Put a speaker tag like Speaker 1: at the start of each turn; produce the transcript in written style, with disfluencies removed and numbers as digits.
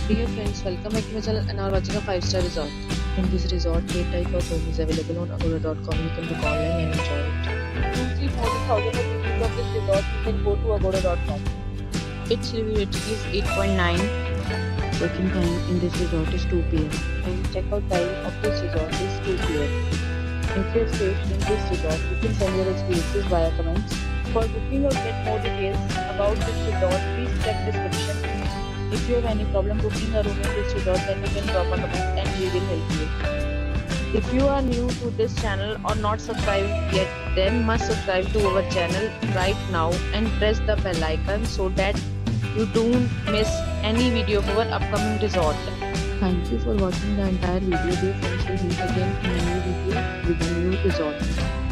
Speaker 1: Dear friends, welcome back to my channel and are watching a 5-star resort. In this resort, a type of room is available on Agoda.com. You can book online and enjoy it. To see more than thousands of reviews of this resort, you can go to Agoda.com. Its review rating is 8.9. Check-in time in this resort is 2 p.m. and check-out time of this resort is 2 p.m. If you have stayed in this resort, you can send your experiences via comments. For booking or get more details about this resort, please check description. If you have any problem booking a room in this resort, then you can drop a comment and we will help you. If you are new to this channel or not subscribed yet, then must subscribe to our channel right now and press the bell icon so that you don't miss any video of our upcoming resort. Thank you for watching the entire video. Dear friends, will meet again in a new video with a new resort.